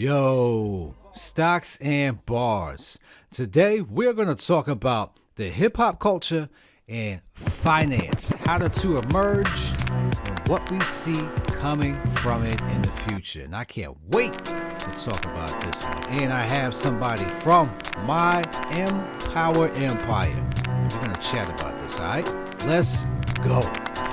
Yo, stocks and bars. Today we're going to talk about the hip hop culture and finance, how the two emerge and what we see coming from it in the future. And I can't wait to talk about this one. And I have somebody from my Empower Empire. And we're going to chat about this, all right? Let's go.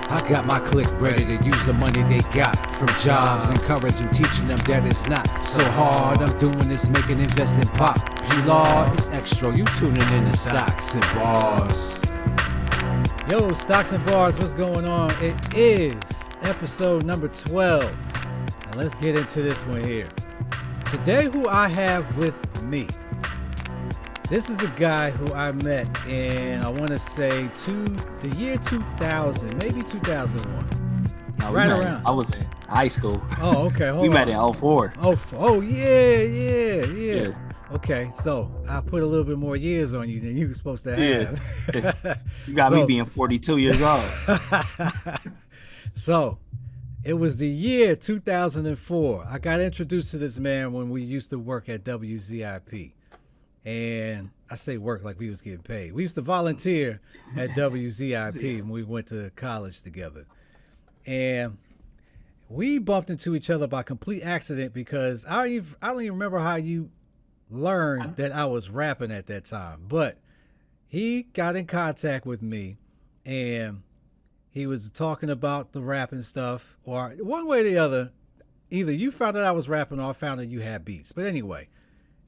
I got my clique ready to use the money they got from jobs, encouraging, teaching them that it's not so hard. I'm doing this, making investing pop. You law, it's extra. You tuning in to Stocks and Bars. Yo, Stocks and Bars, what's going on? It is episode number 12. Now let's get into this one here. Today, who I have with me. This is a guy who I met in, I want to say, the year 2000, maybe 2001. No, right around. I was in high school. Oh, okay. We met in 04. Oh, yeah. Okay, so I put a little bit more years on you than you were supposed to have. Yeah. You got me being 42 years old. So, it was the year 2004. I got introduced to this man when we used to work at WZIP. And I say work like we was getting paid. We used to volunteer at WZIP when we went to college together. And we bumped into each other by complete accident because I don't even remember how you learned that I was rapping at that time. But he got in contact with me and he was talking about the rapping stuff, or one way or the other, either you found out I was rapping or I found out you had beats. But anyway,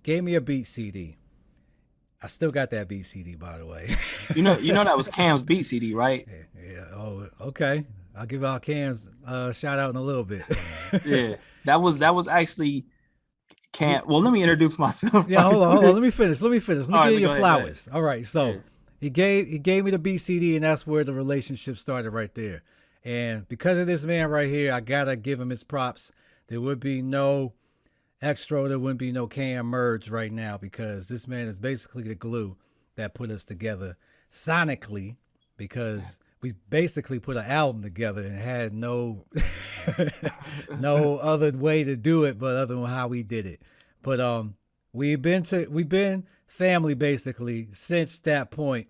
gave me a beat CD. I still got that beat CD, by the way. You know that was Cam's beat CD, right? Yeah. Oh, okay. I'll give out Cam's shout out in a little bit. Yeah, that was actually Cam. Well, let me introduce myself. Yeah, hold on. Let me finish. Let me give you your flowers. Ahead. All right. So he gave me the beat CD, and that's where the relationship started right there. And because of this man right here, I gotta give him his props. There would be no extra, there wouldn't be no Cam merge right now because this man is basically the glue that put us together sonically, because we basically put an album together and had no no other way to do it but other than how we did it. But we've been family basically since that point,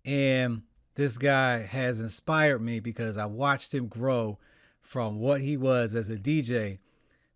and this guy has inspired me because I watched him grow from what he was as a DJ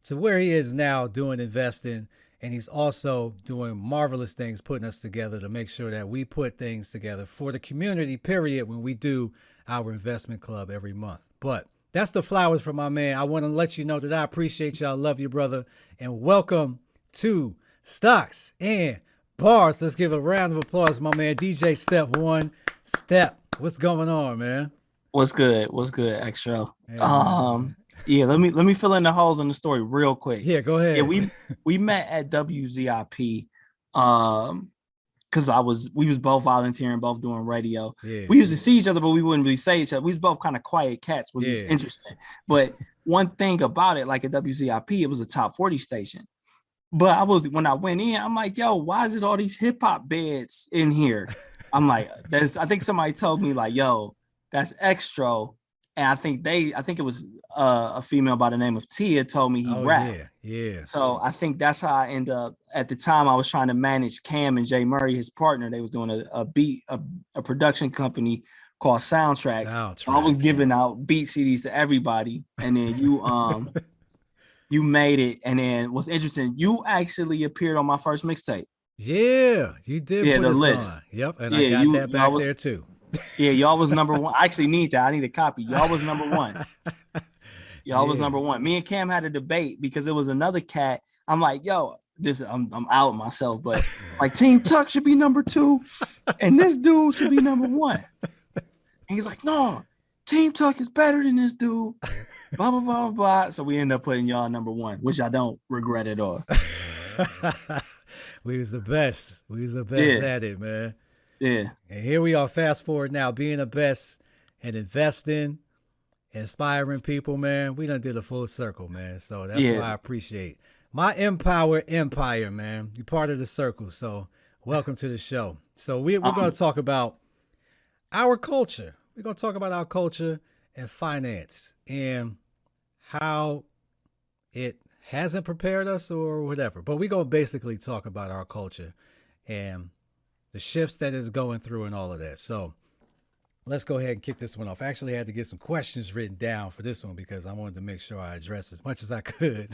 to where he is now doing investing. And he's also doing marvelous things, putting us together to make sure that we put things together for the community, period, when we do our investment club every month. But that's the flowers from my man. I want to let you know that I appreciate y'all. Love you, brother. And welcome to Stocks and Bars. Let's give a round of applause, my man, DJ Step One. Step, what's going on, man? What's good, Extra? Yeah, let me fill in the holes in the story real quick. Yeah, go ahead. Yeah, we met at WZIP because we was both volunteering, both doing radio. Yeah. We used to see each other, but we wouldn't really say each other. We was both kind of quiet cats, which was interesting. But one thing about it, like at WZIP, it was a top 40 station. But when I went in, I'm like, yo, why is it all these hip hop beds in here? I'm like, I think somebody told me like, yo, that's Extra. And I think it was a female by the name of Tia told me he rapped. Yeah. So I think that's how I end up. At the time, I was trying to manage Cam and Jay Murray, his partner. They was doing a production company called Soundtracks. So I was giving out beat CDs to everybody, and then you made it. And then what's interesting, you actually appeared on my first mixtape. Yeah, you did. Yeah, put the us list. On. Yep, and I got that back there too. Yeah, y'all was number one. I actually need that. I need a copy. Y'all was number one. Y'all was number one. Me and Cam had a debate because it was another cat. I'm like, yo, I'm out myself, but like Team Tuck should be number 2, and this dude should be number 1. And he's like, no, Team Tuck is better than this dude. Blah blah blah blah. So we end up putting y'all number 1, which I don't regret at all. We was the best. At it, man. Yeah. And here we are, fast forward now, being the best and investing, inspiring people, man. We done did a full circle, man. So that's why I appreciate my Empower Empire, man. You're part of the circle. So welcome to the show. So we're going to talk about our culture. We're going to talk about our culture and finance and how it hasn't prepared us or whatever. But we're going to basically talk about our culture and the shifts that it's going through and all of that. So let's go ahead and kick this one off. I actually had to get some questions written down for this one because I wanted to make sure I addressed as much as I could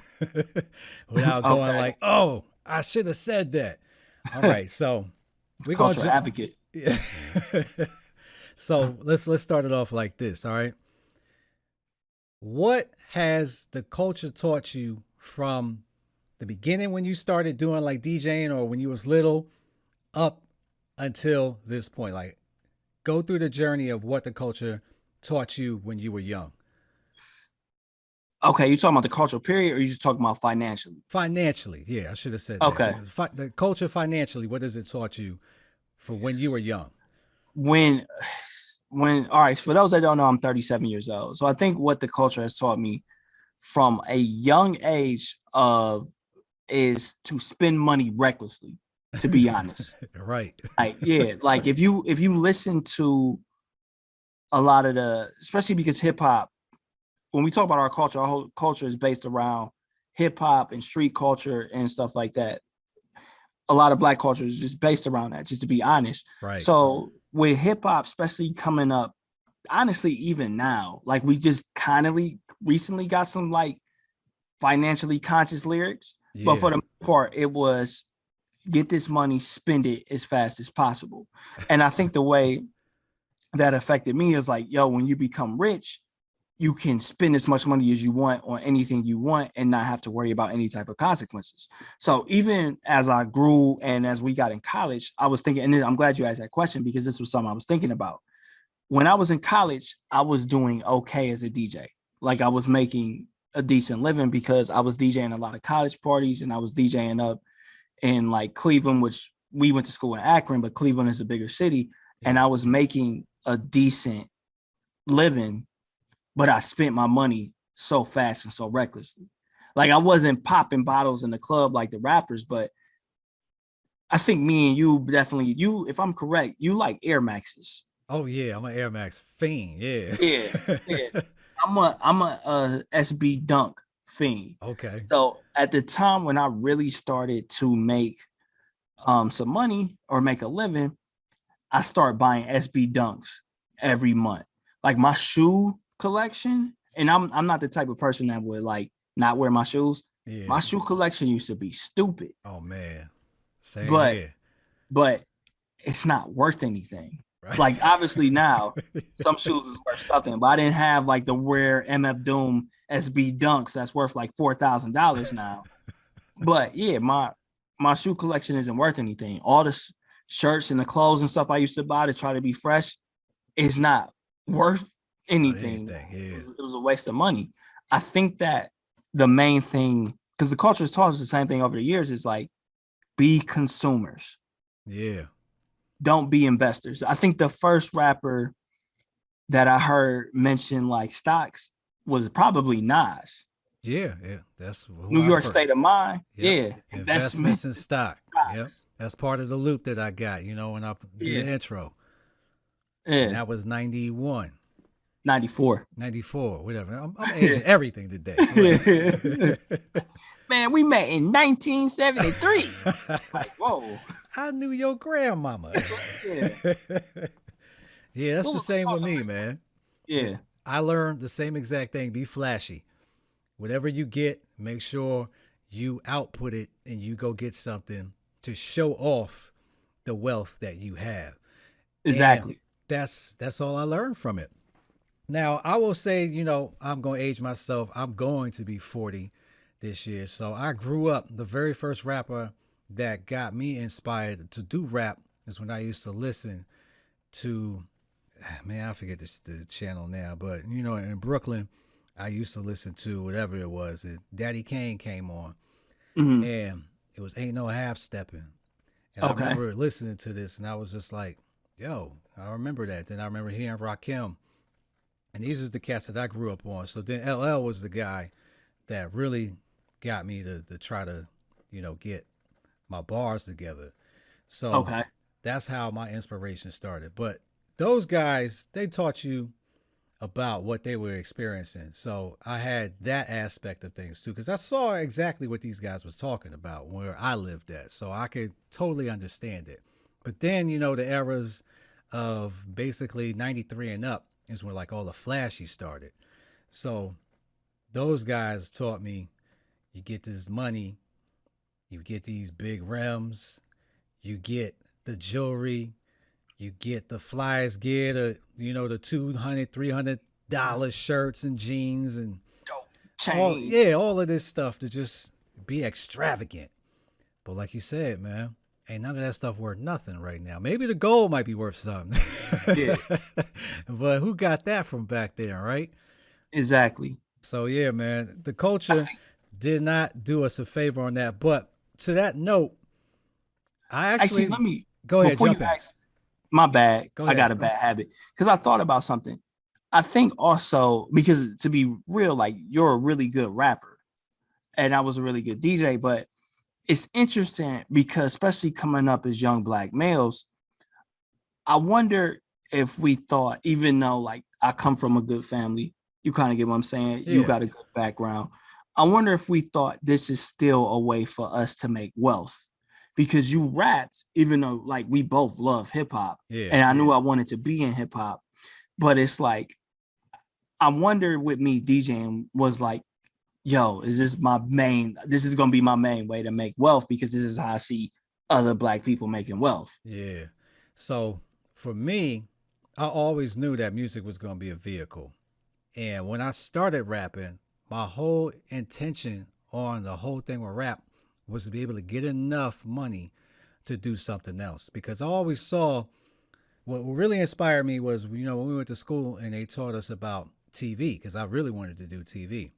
without going Okay. like, oh, I should have said that. All right. So we're going Cultural to advocate. yeah. So let's start it off like this. All right. What has the culture taught you from the beginning when you started doing like DJing or when you was little up until this point? Like, go through the journey of what the culture taught you when you were young. Okay, you talking about the cultural period, or you just talking about financially? Financially, yeah, I should have said Okay. that. The culture financially, what has it taught you for when you were young? When all right, for those that don't know, I'm 37 years old. So I think what the culture has taught me from a young age of is to spend money recklessly, to be honest. Right. Like, yeah, like if you listen to a lot of the, especially because hip hop, when we talk about our whole culture is based around hip hop and street culture and stuff like that. A lot of Black culture is just based around that, just to be honest. Right. So with hip hop, especially coming up, honestly, even now, like we just kind of recently got some like financially conscious lyrics, Yeah. but for the most part, it was get this money, spend it as fast as possible. And I think the way that affected me is like, yo, when you become rich, you can spend as much money as you want on anything you want and not have to worry about any type of consequences. So even as I grew and as we got in college, I was thinking, and I'm glad you asked that question because this was something I was thinking about. When I was in college, I was doing okay as a DJ. Like I was making a decent living because I was DJing a lot of college parties and I was DJing up in like Cleveland, which we went to school in Akron, but Cleveland is a bigger city. Yeah. And I was making a decent living, but I spent my money so fast and so recklessly. Like I wasn't popping bottles in the club like the rappers, but I think me and you definitely, you, if I'm correct, you like Air Maxes. Oh yeah, I'm an Air Max fiend. Yeah. Yeah, yeah. I'm a SB Dunk fiend. Okay. So at the time when I really started to make some money or make a living, I started buying SB Dunks every month. Like my shoe collection, and I'm not the type of person that would like not wear my shoes. Yeah. My shoe collection used to be stupid. Oh man. Same but here. but it's not worth anything. Right. Like obviously now some shoes is worth something, but I didn't have like the rare MF Doom SB Dunks that's worth like $4,000 now. But yeah, my shoe collection isn't worth anything. All the shirts and the clothes and stuff I used to buy to try to be fresh is not worth anything. Yeah. It was a waste of money. I think that the main thing, because the culture has taught us the same thing over the years, is like be consumers. Yeah. Don't be investors. I think the first rapper that I heard mention like stocks was probably Nas. Yeah. That's New York State of Mind. Yep. Yeah. Investments in stock. Stocks. Yep. That's part of the loop that I got, when I did the intro. Yeah. And that was 91. 94. 94, whatever. I'm aging everything today. Man, we met in 1973. Like, whoa. I knew your grandmama. Yeah, that's the same with me, man. Yeah. I learned the same exact thing. Be flashy. Whatever you get, make sure you output it and you go get something to show off the wealth that you have. Exactly. And that's all I learned from it. Now, I will say, I'm going to age myself. I'm going to be 40 this year. So I grew up, the very first rapper that got me inspired to do rap is when I used to listen to, man, I forget the channel now, but, in Brooklyn, I used to listen to whatever it was. And Daddy Kane came on, and it was Ain't No Half Stepping. And I remember listening to this, and I was just like, yo, I remember that. Then I remember hearing Rakim. And these is the cats that I grew up on. So then LL was the guy that really got me to try to, get my bars together. So that's how my inspiration started. But those guys, they taught you about what they were experiencing. So I had that aspect of things too, because I saw exactly what these guys was talking about where I lived at. So I could totally understand it. But then, the eras of basically 93 and up is where like all the flashy started. So those guys taught me you get this money, you get these big rims, you get the jewelry, you get the flyest gear, the $200, $300 shirts and jeans and Dope all, chain. yeah, all of this stuff to just be extravagant. But like you said, man, ain't none of that stuff worth nothing right now. Maybe the gold might be worth something. Yeah, But who got that from back there, right? exactly. So yeah, man, the I culture think did not do us a favor on that. But to that note, I actually, actually let me go ahead, before you jump in. ask. My bad. Go I got ahead. a bad habit because I thought about something. I think also because to be real, like you're a really good rapper and I was a really good DJ, but it's interesting because especially coming up as young black males, I wonder if we thought, even though like I come from a good family, you kind of get what I'm saying. You Yeah, got a good background. I wonder if we thought this is still a way for us to make wealth because you rapped, even though like we both love hip hop, yeah, and I knew I wanted to be in hip hop, but it's like I wonder with me DJing was like, yo, is this my main? This is gonna be my main way to make wealth because this is how I see other black people making wealth. yeah. So for me, I always knew that music was going to be a vehicle. And when I started rapping, my whole intention on the whole thing with rap was to be able to get enough money to do something else. Because I always saw what really inspired me was, when we went to school and they taught us about TV, because I really wanted to do TV.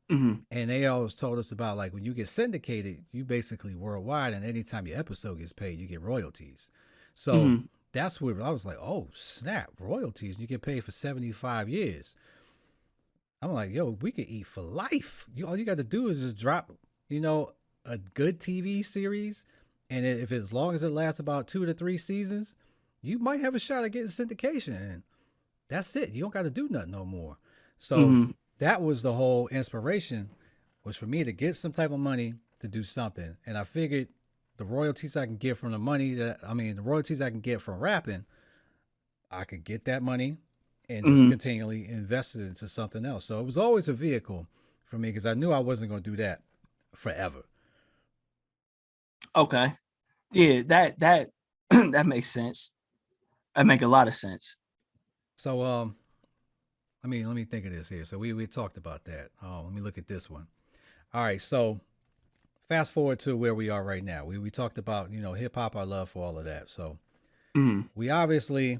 Mhm, And they always told us about like when you get syndicated, you basically worldwide, and anytime your episode gets paid, you get royalties. So mhm. that's where I was like, oh snap, royalties! You get paid for 75 years. I'm like, yo, we could eat for life. All you got to do is just drop, you know, a good TV series, and if as long as it lasts about 2 to 3 seasons, you might have a shot at getting syndication, and that's it. You don't got to do nothing no more. So Mhm. that was the whole inspiration, was for me to get some type of money to do something, and I figured the royalties I can get from the money that the royalties I can get from rapping, I could get that money and just Mhm. continually invest it into something else. So it was always a vehicle for me because I knew I wasn't going to do that forever. Okay. Yeah, that that makes sense. That make a lot of sense. So let me think of this here. So we talked about that. Let me look at this one. All right, so fast forward to where we are right now. We talked about, hip hop, our love for all of that. So Mhm. we obviously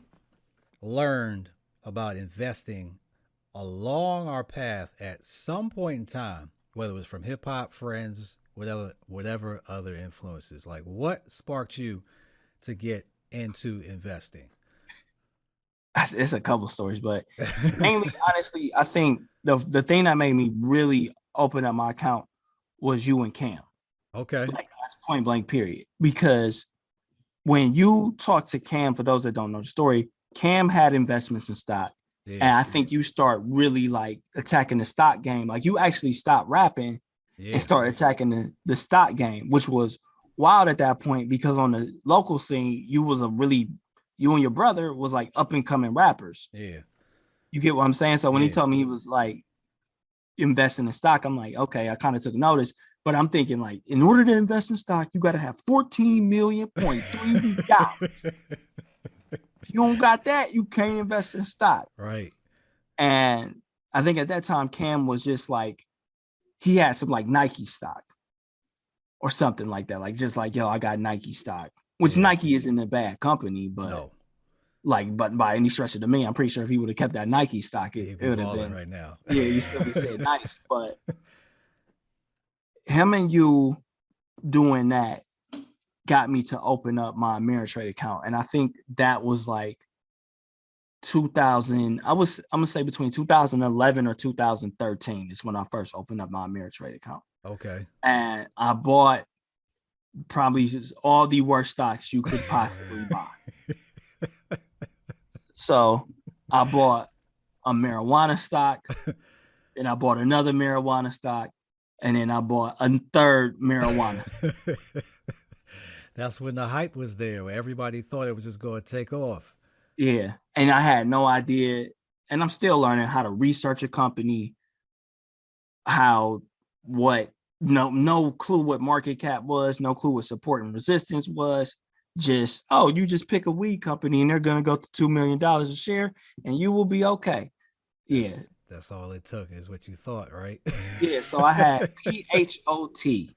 learned about investing along our path at some point in time, whether it was from hip hop, friends, whatever other influences. Like what sparked you to get into investing? It's a couple stories, but mainly, honestly, I think the thing that made me really open up my account was you and Cam. Okay. Like that's point blank period. Because when you talk to Cam, for those that don't know the story, Cam had investments in stock. And Yeah. I think you start really like attacking the stock game. Like you actually stopped rapping and Yeah. start attacking the stock game, which was wild at that point because on the local scene, you and your brother was like up and coming rappers. Yeah. You get what I'm saying? So when he Yeah. told me he was like investing in stock, I'm like, okay, I kind of took notice. But I'm thinking like, in order to invest in stock, you got to have 14 million point $3. If you don't got that, you can't invest in stock. Right. And I think at that time, Cam was just like, he had some like Nike stock or something like that. Like just like, yo, I got Nike stock, which Yeah. Nike isn't a bad company, but No. but by any stretch of the mean, I'm pretty sure if he would have kept that Nike stock, He'd it be would have balling been, right now. yeah, you still be saying nice. But him and you doing that got me to open up my Ameritrade account. And I think that was like 2000. I'm gonna say between 2011 or 2013 is when I first opened up my Ameritrade account. Okay. And I bought probably just all the worst stocks you could possibly buy. So I bought a marijuana stock, and I bought another marijuana stock, and then I bought a third marijuana. That's when the hype was there, where everybody thought it was just going to take off. Yeah. And I had no idea. And I'm still learning how to research a company, how, what, no clue what market cap was, no clue what support and resistance was. Just, oh, you just pick a weed company and they're going to go to $2 million a share and you will be okay. Yeah. That's all it took is what you thought, right? Yeah. So I had PHOT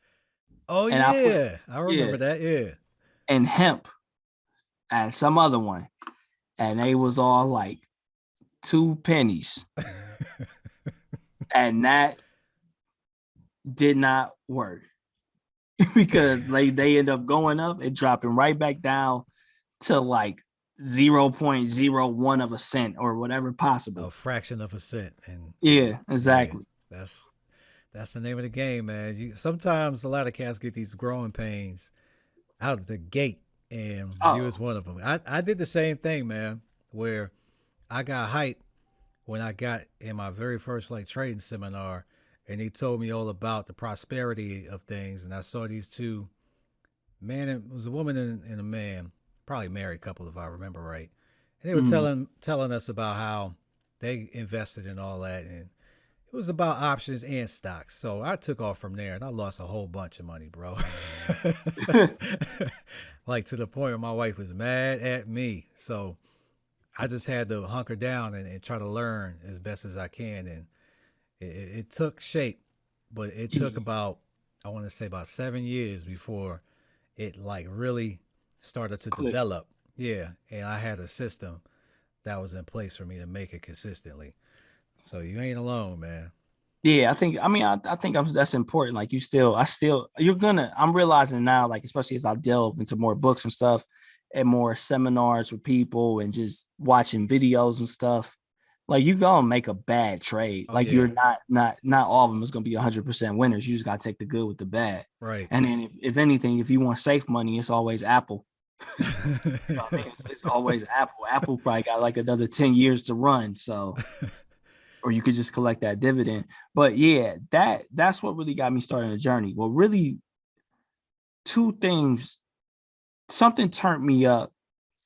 Oh and I put, yeah, I yeah, remember that. Yeah. and hemp and some other one. And they was all like 2 pennies. And that did not work because they end up going up and dropping right back down to like 0.01 of a cent or whatever A possible. fraction of a cent, and Yeah, yeah, exactly. that's that's the name of the game, man. Sometimes a lot of cats get these growing pains out of the gate, and you Oh, was one of them. I did the same thing, man, where I got hyped when I got in my very first like trading seminar, and they told me all about the prosperity of things, and I saw these two man, it was a woman and a man, probably married couple if I remember right, and they were mm, telling us about how they invested in all that, and it was about options and stocks. So I took off from there and I lost a whole bunch of money, bro. Like to the point where my wife was mad at me. So I just had to hunker down and try to learn as best as I can. And it took shape, but it took yeah, about, I want to say about 7 years before it like really started to click. develop. Yeah. And I had a system that was in place for me to make it consistently. So you ain't alone, man. Yeah, I think that's important. Like I'm realizing now, like, especially as I delve into more books and stuff and more seminars with people and just watching videos and stuff, like you gonna make a bad trade. Oh Like you're yeah. not all of them is gonna be 100% winners. You just gotta take the good with the bad. Right. And then if anything, if you want safe money, it's always Apple. You know what I mean? It's always Apple. Apple probably got like another 10 years to run. So or you could just collect that dividend. But yeah, that's what really got me started the journey. Well, really, two things. Something turned me up,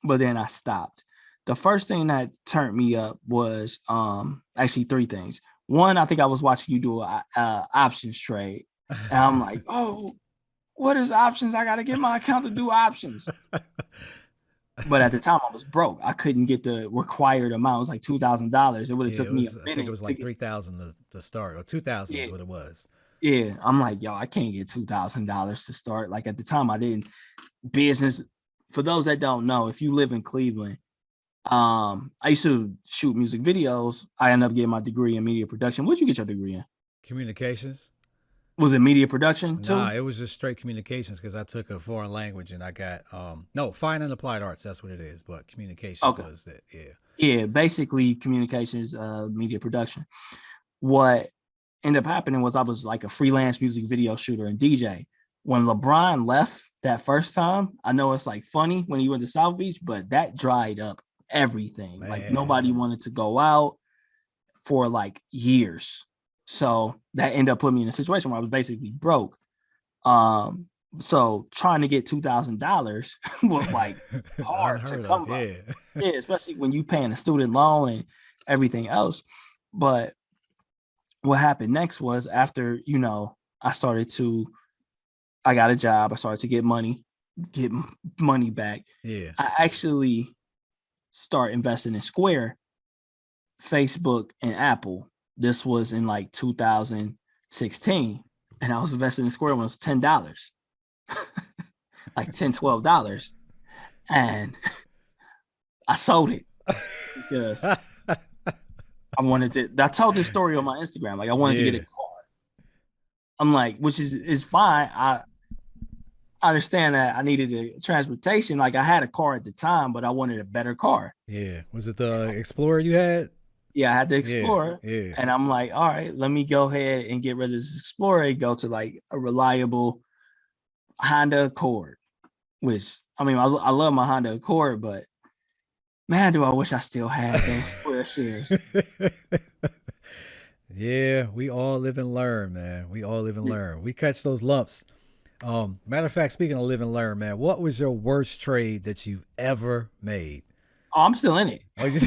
but then I stopped. The first thing that turned me up was actually three things. One, I think I was watching you do a options trade, and I'm like, oh, what is options? I got to get my account to do options. But at the time, I was broke. I couldn't get the required amount. It was like $2,000. It would have Yeah, took it me a was. I think it minute was to like get. 3,000 to start, or 2,000 Yeah, is what it was. yeah. I'm like, yo, I can't get $2,000 to start. Like at the time, I didn't. Business. For those that don't know, if you live in Cleveland, I used to shoot music videos. I ended up getting my degree in media production. What'd you get your degree in? Communications. Was it media production Nah, too? it was just straight communications because I took a foreign language and I got no fine and applied arts. That's what it is. But communications Okay. was that. Yeah. Yeah, basically communications, media production. What ended up happening was I was like a freelance music video shooter and DJ. When LeBron left that first time, I know it's like funny when he went to South Beach, but that dried up everything. Like Man. nobody wanted to go out for like years. So that ended up putting me in a situation where I was basically broke. Um, so trying to get $2,000 was like hard to Unheard of. come by. Yeah. Yeah, especially when you paying a student loan and everything else. But what happened next was after, I got a job, I started to get money back. Yeah. I actually start investing in Square, Facebook, and Apple. This was in like 2016. And I was investing in Square when it was $10, like $10, $12. And I sold it because I told this story on my Instagram. Like I wanted to get a Yeah. car. I'm like, which is fine. I understand that I needed a transportation. Like I had a car at the time, but I wanted a better car. Yeah. Was it the Explorer you had? Yeah, I had the Yeah. Explorer. Yeah. And I'm like, all right, let me go ahead and get rid of this Explorer and go to like a reliable Honda Accord, which I mean, I love my Honda Accord, but Man, do I wish I still had those Square shares. Yeah, we all live and learn, man. We all live and Yeah. learn. We catch those lumps. Matter of fact, speaking of live and learn, man, what was your worst trade that you've ever made? Oh, I'm still in it. Oh, you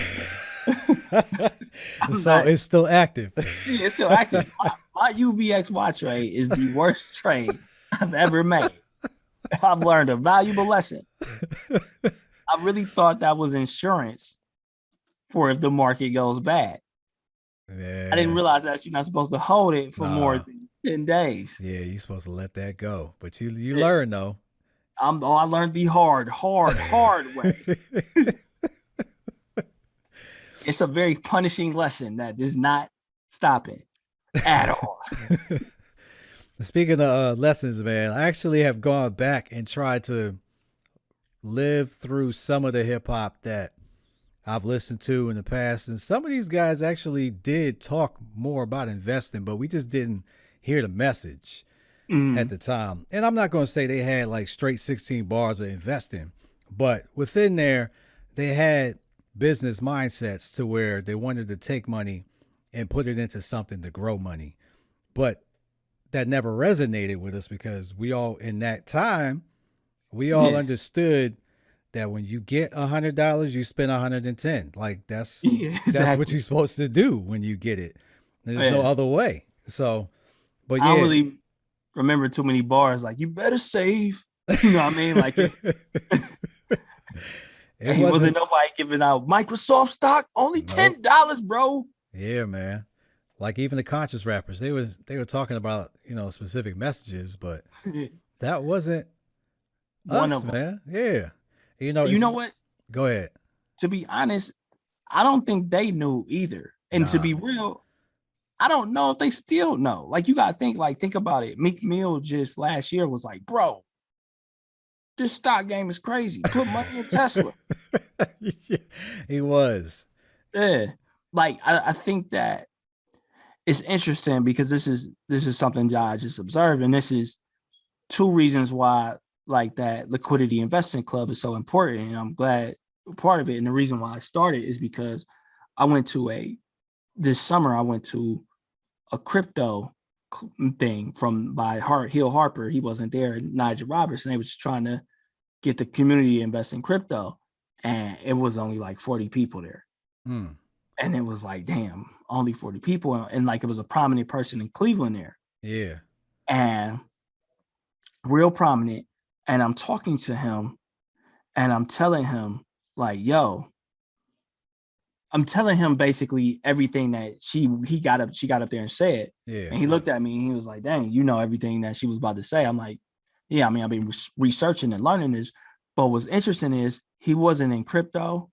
I'm so not. it's still active. Yeah, it's still active. My UVXY trade is the worst trade I've ever made. I've learned a valuable lesson. I really thought that was insurance for if the market goes bad. I didn't Yeah, realize that you're not supposed to hold it for more nah. than 10 days. Yeah, you're supposed to let that go. But you It, learn though. I learned the hard way. It's a very punishing lesson that is not stopping at all. Speaking of lessons, man, I actually have gone back and tried to live through some of the hip hop that I've listened to in the past. And some of these guys actually did talk more about investing, but we just didn't hear the message at Mm, the time. And I'm not going to say they had like straight 16 bars of investing, but within there, they had business mindsets to where they wanted to take money and put it into something to grow money. But that never resonated with us because we all, in that time, we all yeah, understood that when you get $100, you spend 110. Like yeah, that's what exactly. you're supposed to do when you get it. There's no Yeah, other way. So, but I don't yeah, really remember too many bars. Like you better save. You know what I mean? Like it, it ain't wasn't wasn't. nobody giving out Microsoft stock only Nope. $10, bro. Yeah, man. Like even the conscious rappers, they were talking about specific messages, but that wasn't One us, of them. man. Yeah, You it's. know what? Go ahead. To be honest, I don't think they knew either. And to Nah. be real, I don't know if they still know. Like you gotta think about it. Meek Mill just last year was like, bro, this stock game is crazy. Put money in Tesla. Yeah, he was. Yeah. Like I think that it's interesting because this is something that I just observed, and this is two reasons why like that liquidity investing club is so important. And I'm glad part of it. And the reason why I started is because I went to a this summer I went to a crypto thing from by Hill Harper. He wasn't there. Nigel Robertson. They was just trying to get the community to invest in crypto, and it was only like 40 people there. Mm, And it was like, damn, only 40 people, and like it was a prominent person in Cleveland there, yeah. and real prominent. And I'm talking to him, and I'm telling him like, yo, I'm telling him basically everything that she got up there and said. Yeah. And he looked at me and he was like, dang, you know everything that she was about to say. I'm like, yeah, I mean, I've been researching and learning this. But what's interesting is he wasn't in crypto,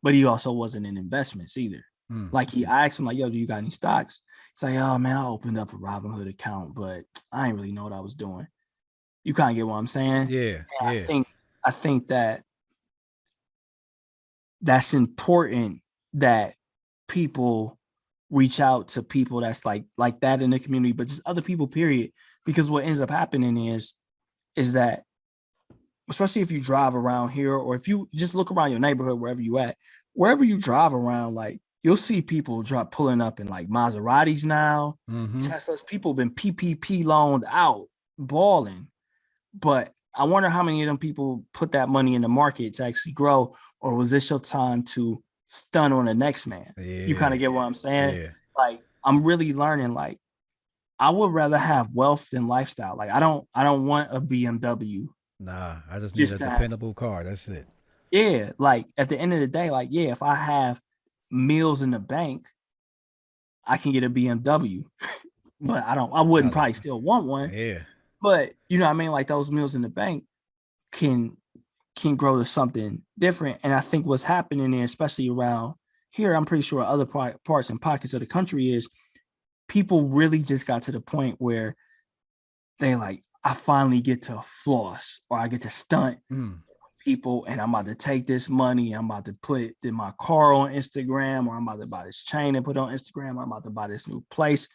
but he also wasn't in investments either. Mm. Like I asked him, like, yo, do you got any stocks? He's like, oh man, I opened up a Robinhood account, but I didn't really know what I was doing. You kind of get what I'm saying? And Yeah. Yeah. I think that that's important that people reach out to people that's like that in the community, but just other people, period. Because what ends up happening is that especially if you drive around here or if you just look around your neighborhood, wherever you drive around, like you'll see people pulling up in like Maseratis now, Mm-hmm. Teslas. People been PPP loaned out, balling. But I wonder how many of them people put that money in the market to actually grow, or was this your time to stun on the next man? You kind Yeah. of get what I'm saying? Yeah. Like I'm really learning. Like I would rather have wealth than lifestyle. Like I don't want a BMW Nah, I just need just a to have. dependable car. That's it. Yeah, like at the end of the day, like yeah, if I have meals in the bank, I can get a BMW. But I wouldn't Not a, probably still want one. yeah. But you know what I mean? Like those meals in the bank can grow to something different. And I think what's happening there, especially around here, I'm pretty sure other parts and pockets of the country, is people really just got to the point where they like, I finally get to floss or I get to stunt Mm. people, and I'm about to take this money. I'm about to put my car on Instagram, or I'm about to buy this chain and put it on Instagram. I'm about to buy this new place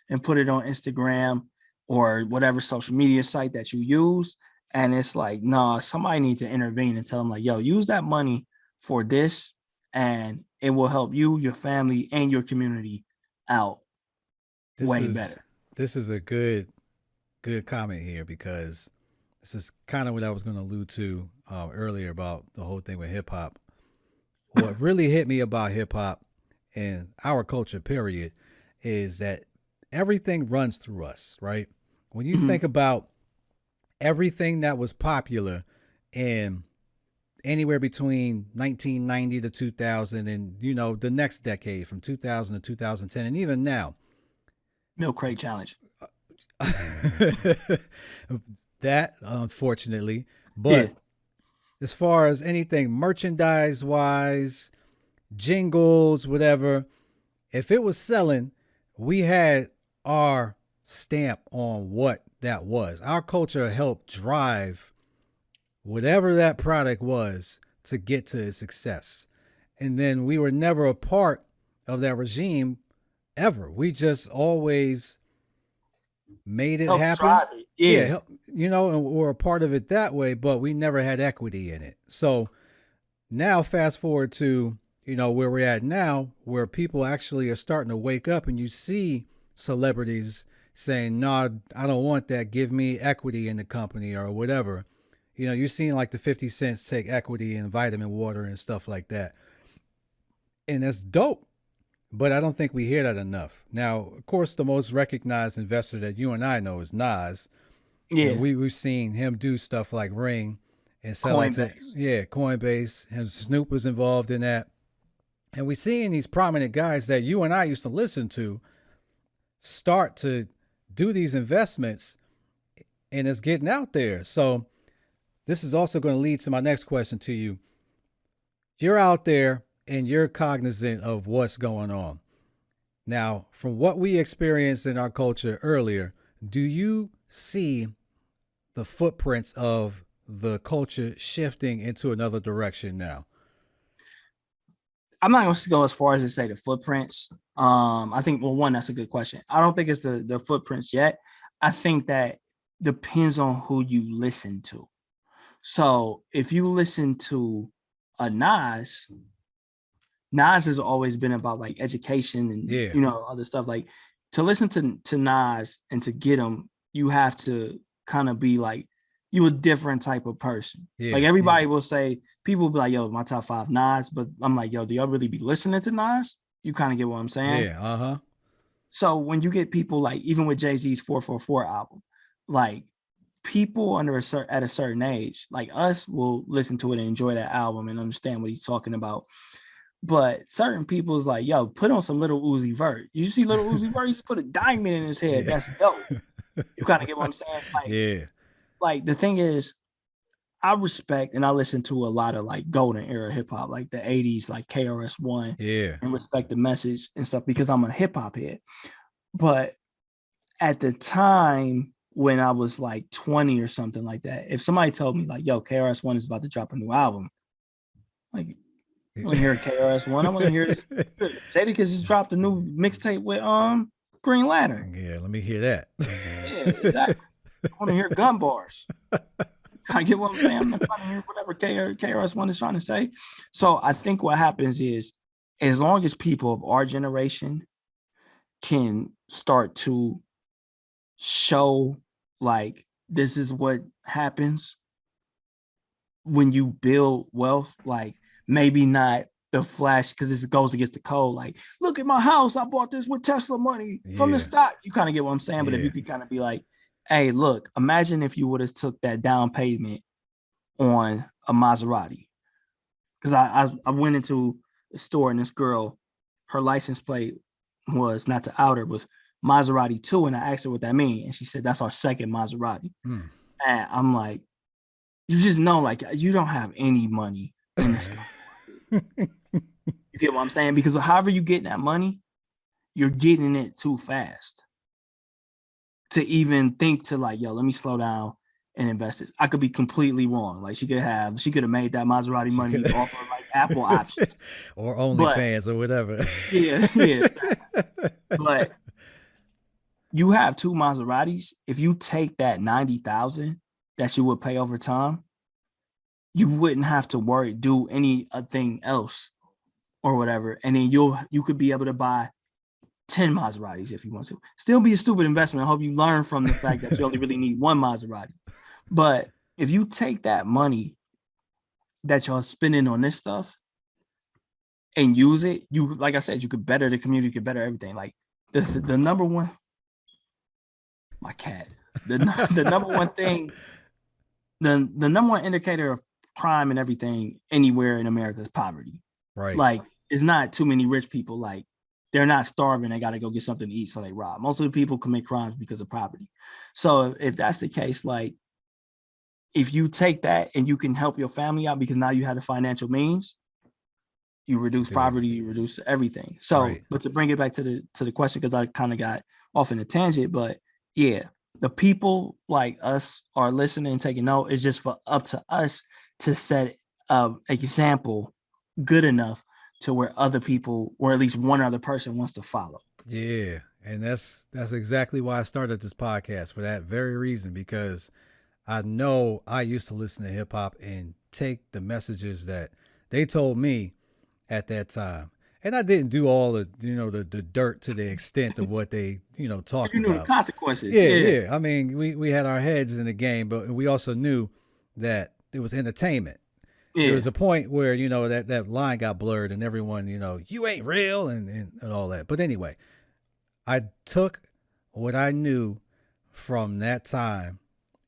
and put it on Instagram or whatever social media site that you use. And it's like, nah, somebody needs to intervene and tell them like, yo, use that money for this and it will help you, your family, and your community out This way is better. this is a good comment here, because this is kind of what I was going to allude to earlier about the whole thing with hip hop. What really hit me about hip hop and our culture, period, is that everything runs through us, right? When you Mhm. think about everything that was popular in anywhere between 1990 to 2000, and the next decade from 2000 to 2010, and even now, Milk crate challenge. that unfortunately. Yeah. But as far as anything merchandise wise, jingles, whatever, if it was selling, we had our stamp on what that was. Our culture helped drive whatever that product was to get to its success. And then we were never a part of that regime ever. We just always made it Help happen. drive it. Yeah. Yeah, and we're a part of it that way, but we never had equity in it. So now, fast forward to where we're at now, where people actually are starting to wake up, and you see celebrities saying, "No, I don't want that. Give me equity in the company or whatever." You're seeing like the 50 cents take equity in vitamin water and stuff like that, and that's dope. But I don't think we hear that enough. Now, of course, the most recognized investor that you and I know is Nas, and Yeah. we've seen him do stuff like Ring and sell that to, Coinbase. yeah, Coinbase, and Snoop was involved in that. And we're seeing these prominent guys that you and I used to listen to start to do these investments, and it's getting out there. So this is also going to lead to my next question to you. You're out there and you're cognizant of what's going on. Now, from what we experienced in our culture earlier, do you see the footprints of the culture shifting into another direction now? I'm not going to go as far as to say the footprints. I think, well, one, that's a good question. I don't think it's the footprints yet. I think that depends on who you listen to. So if you listen to a Nas has always been about like education and Yeah, other stuff. Like to listen to Nas and to get him, you have to kind of be like you a different type of person. Like yeah, everybody will say, people will be like, "Yo, my top 5 Nas," but I'm like, "Yo, do y'all really be listening to Nas?" You kind of get what I'm saying. yeah, uh huh, So when you get people like even with Jay-Z's 444 album, like people at a certain age, like us, will listen to it and enjoy that album and understand what he's talking about. But certain people's like, yo, put on some Little Uzi Vert. You see Little Uzi Vert, you just put a diamond in his head. yeah, That's dope. You kind of get what I'm saying? yeah, Like the thing is, I respect and I listen to a lot of like golden era hip hop, like the 80s, like KRS-One, yeah, and respect the message and stuff because I'm a hip hop head. But at the time when I was like 20 or something like that, if somebody told me like, yo, KRS-One is about to drop a new album, like I want to hear KRS-One. I want to hear this. Jadakiss just dropped a new mixtape with Green Lantern. yeah. Let me hear that. Yeah, exactly. I want to hear gun bars. I get what I'm saying. I'm not trying to hear whatever KRS-One is trying to say. So I think what happens is, as long as people of our generation can start to show like this is what happens when you build wealth, like maybe not the flash because this goes against the code. Like, look at my house. I bought this with Tesla money from the Yeah, stock. You kind of get what I'm saying. But if yeah, you could kind of be like, hey, look, imagine if you would have took that down payment on a Maserati. Because I went into the store and this girl, her license plate was, not to out her, was Maserati 2. And I asked her what that means. And she said, that's our second Maserati. mm. And I'm like, you just know, like, you don't have any money in the stock. You get what I'm saying? Because however you get that money, you're getting it too fast to even think to like, yo, let me slow down and invest this. I could be completely wrong. Like she could have made that Maserati She money could, off of like Apple options. or But OnlyFans or whatever. yeah, yeah. Exactly. But you have 2 Maseratis. If you take that 90,000 that you would pay over time, you wouldn't have to do anything else or whatever, and then you could be able to buy 10 Maseratis if you want to. Still be a stupid investment. I hope you learn from the fact that you only really need one Maserati. But if you take that money that y'all spending on this stuff and use it, you, like I said, you could better the community, you could better everything. Like the number one, my cat, the number one thing, the number one indicator of crime and everything anywhere in America is poverty. Right. Like, it's not too many rich people. Like, they're not starving. They got to go get something to eat, so they rob. Most of the people commit crimes because of poverty. So if that's the case, like, if you take that and you can help your family out because now you have the financial means, you reduce poverty, you reduce everything. So, right. But to bring it back to the question, because I kind of got off in a tangent, but yeah, the people like us are listening and taking note. It's just for up to us to set an example good enough to where other people, or at least one other person, wants to follow. Yeah, and that's exactly why I started this podcast, for that very reason, because I know I used to listen to hip hop and take the messages that they told me at that time. And I didn't do all the, the dirt to the extent of what they, talked about. You knew the consequences. Yeah. I mean, we had our heads in the game, but we also knew that it was entertainment. Yeah. There was a point where, that line got blurred and everyone, you ain't real and all that. But anyway, I took what I knew from that time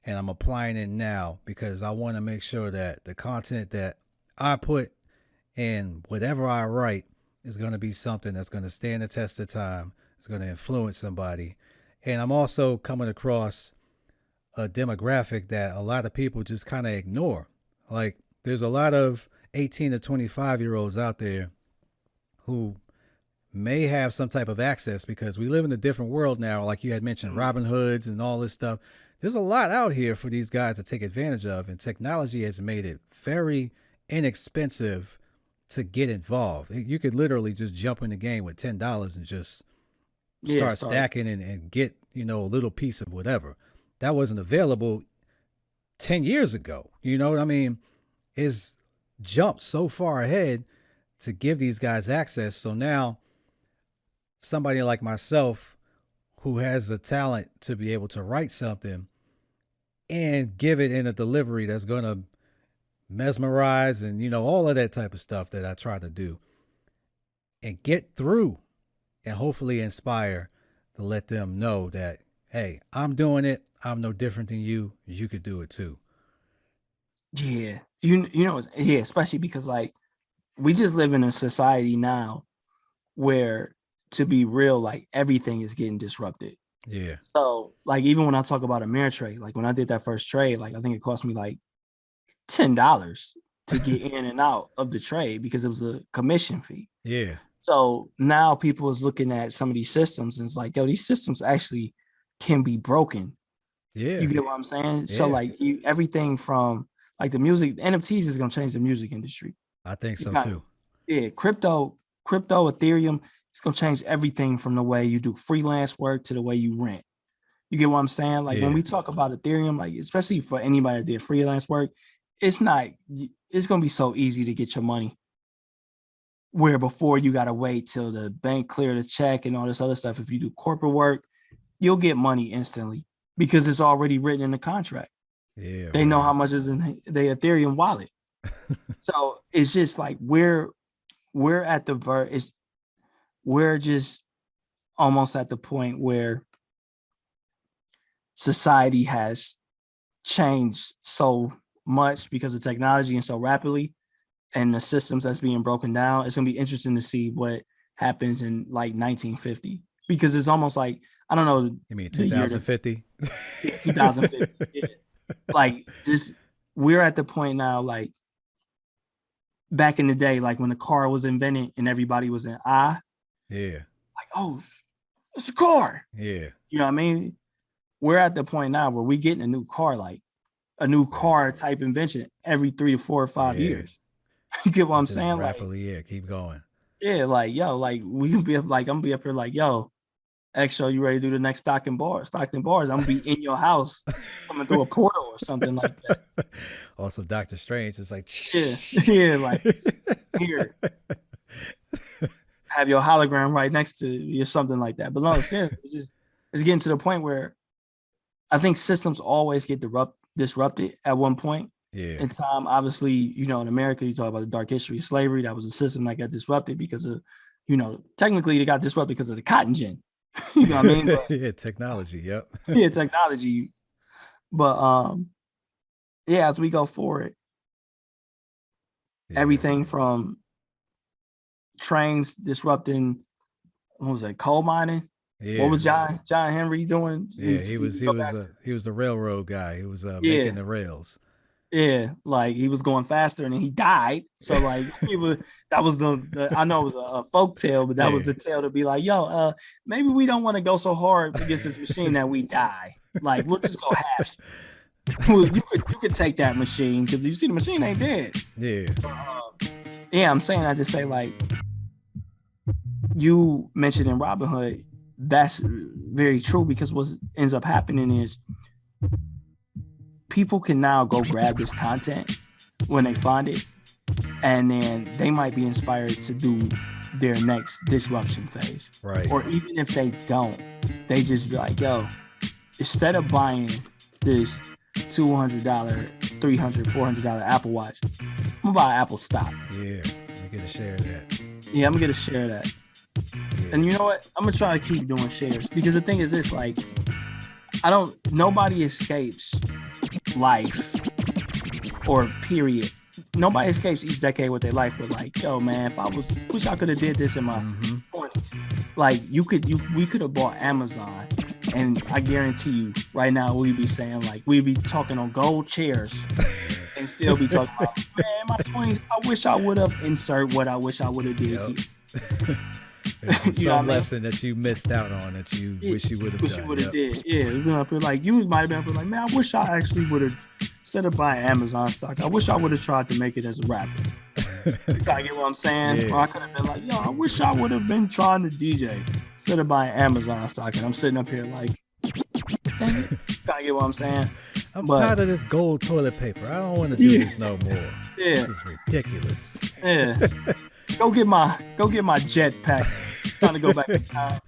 and I'm applying it now because I want to make sure that the content that I put in whatever I write is going to be something that's going to stand the test of time. It's going to influence somebody. And I'm also coming across a demographic that a lot of people just kind of ignore. Like, there's a lot of 18 to 25-year-olds out there who may have some type of access because we live in a different world now. Like you had mentioned, Robin Hoods and all this stuff. There's a lot out here for these guys to take advantage of, and technology has made it very inexpensive to get involved. You could literally just jump in the game with $10 and just start stacking and get, a little piece of whatever. That wasn't available 10 years ago. You know what I mean? It's jumped so far ahead to give these guys access. So now somebody like myself who has the talent to be able to write something and give it in a delivery that's going to mesmerize and, all of that type of stuff that I try to do and get through and hopefully inspire to let them know that, hey, I'm doing it. I'm no different than you. You could do it too. Yeah. Yeah, especially because like we just live in a society now where, to be real, like everything is getting disrupted. Yeah. So like even when I talk about Ameritrade, like when I did that first trade, like I think it cost me like $10 to get in and out of the trade because it was a commission fee. Yeah. So now people is looking at some of these systems and it's like, yo, these systems actually can be broken. Yeah. You get what I'm saying? Yeah. So like everything from like the music, NFTs is going to change the music industry. I think so too. Yeah. Crypto, Ethereum, it's going to change everything from the way you do freelance work to the way you rent. You get what I'm saying? Like when we talk about Ethereum, like especially for anybody that did freelance work, it's going to be so easy to get your money. Where before you got to wait till the bank clear the check and all this other stuff. If you do corporate work, you'll get money instantly because it's already written in the contract. Yeah, they know how much is in the Ethereum wallet. So it's just like we're at the we're just almost at the point where society has changed so much because of technology and so rapidly, and the systems that's being broken down. It's gonna be interesting to see what happens in like 1950 because it's almost like, I don't know. You mean 2050? Yeah, 2050. Yeah. Like just we're at the point now, like back in the day, like when the car was invented and everybody was in awe. Yeah. Like, oh, it's a car. Yeah. You know what I mean? We're at the point now where we getting a new car, like a new car type invention every 3 to 4 or 5 years. You get what I'm saying? Rapidly, like, keep going. Yeah, like, yo, like we can be up, like I'm gonna be up here like, yo, Exo, you ready to do the next Stockton Bars? I'm gonna be in your house coming through a portal or something like that. Also, Dr. Strange is like, yeah, like here. have your hologram right next to you or something like that. But no, seriously, it's getting to the point where I think systems always get disrupted at one point in time. Obviously, in America, you talk about the dark history of slavery. That was a system that got disrupted because of, technically it got disrupted because of the cotton gin. You know what I mean? But, yeah, technology. Yep. yeah, technology. But as we go forward, everything from trains disrupting, what was it, coal mining? Yeah. What was John Henry doing? Yeah, he was the railroad guy. He was making the rails. Yeah, like he was going faster and then he died. So like that was the I know it was a folk tale, but that was the tale to be like, yo, maybe we don't want to go so hard against this machine that we die. Like we'll just go half. You could take that machine because you see the machine ain't dead. Yeah. I'm saying I just say like you mentioned in Robin Hood, that's very true because what ends up happening is people can now go grab this content when they find it, and then they might be inspired to do their next disruption phase. Right. Or even if they don't, they just be like, yo, instead of buying this $200, $300, $400 Apple Watch, I'm gonna buy an Apple stock. Yeah, I'm gonna get a share of that. Yeah, I'm gonna get a share of that. Yeah. And you know what? I'm gonna try to keep doing shares because the thing is this, like, nobody escapes life or period. Nobody escapes each decade with their life with like, yo, man, wish I could have did this in my 20s. Like we could have bought Amazon, and I guarantee you right now we'd be saying like we'd be talking on gold chairs and still be talking about, man, my 20s, I wish I would have insert what I wish I would have did here. Some lesson that you missed out on that you wish you would have done. You would have did. Yeah, like you might have been like, man, I wish I actually would have, instead of buying Amazon stock, I wish I would have tried to make it as a rapper. You gotta get what I'm saying? Yeah. Or I could have been like, yo, I wish I would have been trying to DJ instead of buying Amazon stock. And I'm sitting up here like, dang it. You gotta get what I'm saying? I'm tired of this gold toilet paper. I don't want to do this no more. Yeah. This is ridiculous. Yeah. Go get my jetpack. Trying to go back in time.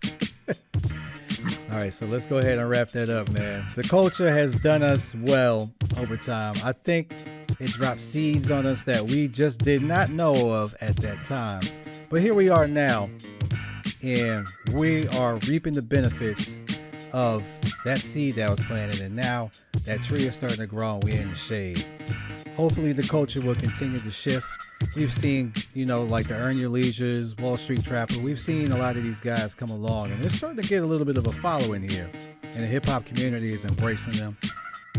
All right, so let's go ahead and wrap that up, man. The culture has done us well over time. I think it dropped seeds on us that we just did not know of at that time. But here we are now, and we are reaping the benefits of that seed that was planted, and now that tree is starting to grow and we're in the shade. Hopefully the culture will continue to shift. We've seen, like the Earn Your Leisures, Wall Street Trapper. We've seen a lot of these guys come along, and they're starting to get a little bit of a following here. And the hip hop community is embracing them.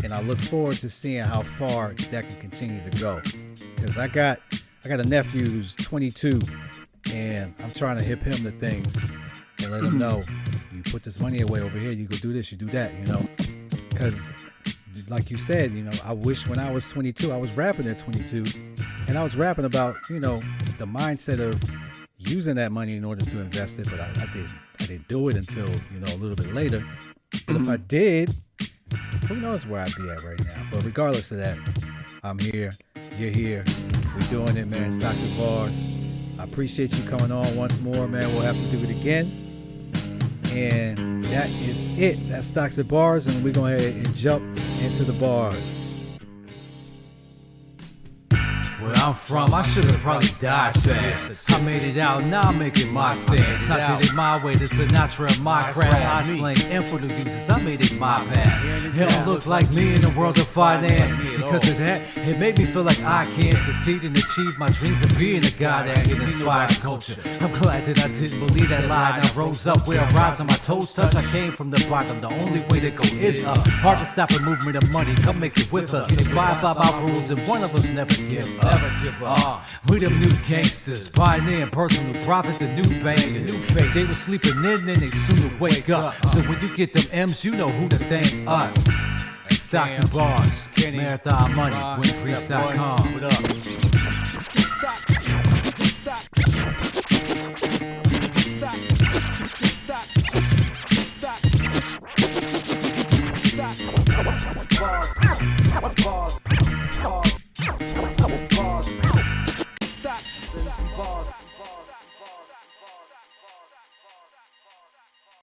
And I look forward to seeing how far that can continue to go. Because I got a nephew who's 22, and I'm trying to hip him to things and let him know, you put this money away over here, you go do this, you do that, Because like you said, I wish when I was 22, I was rapping at 22. And I was rapping about, the mindset of using that money in order to invest it, but I didn't do it until, a little bit later. But if I did, who knows where I'd be at right now. But regardless of that, I'm here, you're here, we're doing it, man. Stocks and Bars. I appreciate you coming on once more, man. We'll have to do it again. And that is it. That's Stocks and Bars, and we're going to go ahead and jump into the bars. Where I'm from, I should've probably died fast. I made it out, now I'm making my stance. I did it my way, the Sinatra, my craft. I slang and for the users, I made it my path. Hell look like me in the world of finance. Because of that, it made me feel like I can succeed and achieve my dreams of being a guy that can inspire the culture. I'm glad that I didn't believe that lie. And I rose up where I rise and my toes touch. I came from the bottom, the only way to go is up. Hard to stop a movement of money, come make it with us. Get by our rules and one of us never give up. We them new gangsters, pioneering personal profit, the new bangers. They were sleeping in, then they soon to wake up. So when you get them M's, you know who to thank us. Stocks and Bars, Marathon Money, winfreeze.com.